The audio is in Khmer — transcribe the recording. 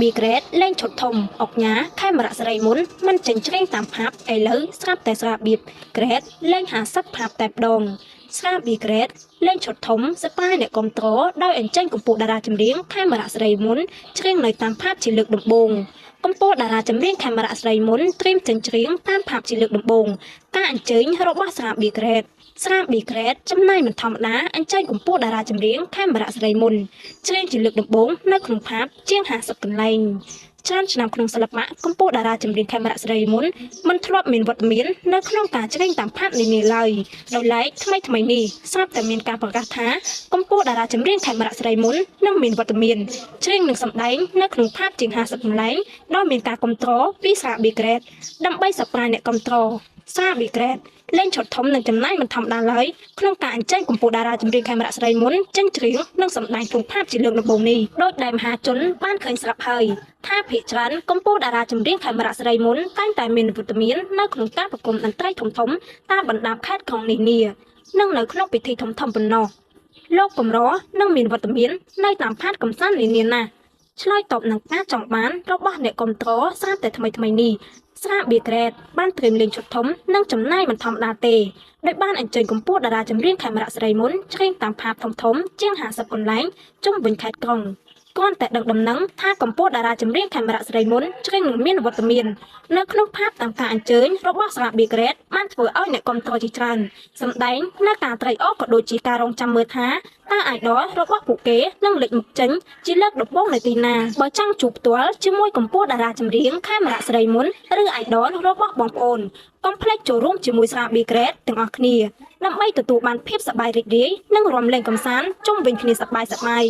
B grade លេងឈុតធំអុកញ៉ាខេមរៈសេរីមុនមិនចេញច្រៀងតាមផាប់ឥឡូវស្រាប់តែស្រាបៀប grade លេង50ផាប់តែម្ដងស្រាបៀ grade លេងឈុតធំសប្បាយអ្នកគ្រប់គ្រងដោយអញ្ជើញកម្ពុជាតារាចម្រៀងខេមរៈសេរីមុនច្រៀងនៅតាមផាប់ជាលើកដំបូងកម្ពុជាតារាចម្រៀងខេមរៈសេរីមុនត្រៀមចេញច្រៀងតាមផាប់ជាលើកដំបូងការអញ្ជើញរបស់ស្រាបៀ grade ស្រាប៊ីក្រេតចំណាយមិនធម្មតាអញ្ជើញកម្ពុជាតារាចម្រៀងខេមរៈសេរីមុនច្រៀងជាលើកដំបូងនៅក្នុងផាប់ជាង50កន្លែងច្រើនឆ្នាំក្នុងសិល្បៈកម្ពុជាតារាចម្រៀងខេមរៈសេរីមុនមិនធ្លាប់មានវត្តមាននៅក្នុងការច្រៀងតាមផាប់នានាឡើយដោយឡែកថ្មីនេះស្រាប់តែមានការប្រកាសថាកម្ពុជាតារាចម្រៀងខេមរៈសេរីមុននឹងមានវត្តមានច្រៀងនឹងសម្ដែងនៅក្នុងផាប់ជាង50កន្លែងដោយមានការគ្រប់គ្រងពីស្រាប៊ីក្រេតដើម្បីសប្បាយអ្នកគ្រប់គ្រងស្រាប៊ីក្រេតលេងឈុតធំនឹងចំណាយមិនធម្មតាឡើយក្នុងការអញ្ជើញកម្ពុជាតារាចម្រៀងខេមរៈសេរីមុនចេញច្រៀងនិងសម្ដែងក្នុងផាប់ជាលើកដំបូងនេះដោយដែលមហាជនបានឃើញស្រាប់ហើយថាភាគច្រើនកម្ពុជាតារាចម្រៀងខេមរៈសេរីមុនតែងតែមានវត្តមាននៅក្នុងការប្រគំតន្ត្រីធំៗតាមបណ្ដាខេត្តក្រុងនានានិងនៅក្នុងពិធីធំៗប៉ុណ្ណោះលោកកម្រនឹងមានវត្តមាននៅតាមផាត់កំសាន្តនានាណាឆ្លើយតបនឹងការចង់បានរបស់អ្នកគ្រប់គ្រងស្រាប់តែថ្មីនេះស្រាប៊ីក្រេតបានត្រៀមលេងឈុតធំនិងចំណាយមិនធម្មតាទេដោយបានអញ្ជើញកម្ពុជាតារាចម្រៀងខេមរៈសេរីមុនច្រៀងតាមផាប់ធំជាង50កន្លែងជុំវិញខេត្តក្រុងគ្រាន់តែដឹងដំណឹងថាកម្ពុជាតារាចម្រៀងខេមរៈសេរីមុនច្រៀងនឹងមានវត្តមាននៅក្នុងផាប់តាមការអញ្ជើញរបស់ស្រាប៊ីក្រេតបានធ្វើឲ្យអ្នកគ្រប់គ្រងជាច្រើនសម្ដែងនៅការត្រេកអរក៏ដូចជាការរងចាំមើលថាតើអាយដលរបស់ពួកគេនឹងលេចមុខចេញជាលើកដំបូងនៅទីណាបើចង់ជួបផ្ទាល់ជាមួយកម្ពុជាតារាចម្រៀងខេមរៈសេរីមុនឬអាយដលរបស់បងប្អូនកុំភ្លេចចូលរួមជាមួយស្រាប៊ីក្រេតទាំងអស់គ្នាដើម្បីទទួលបានភាពសប្បាយរីករាយនិងរាំលេងកម្សាន្តជុំវិញគ្នាសប្បាយ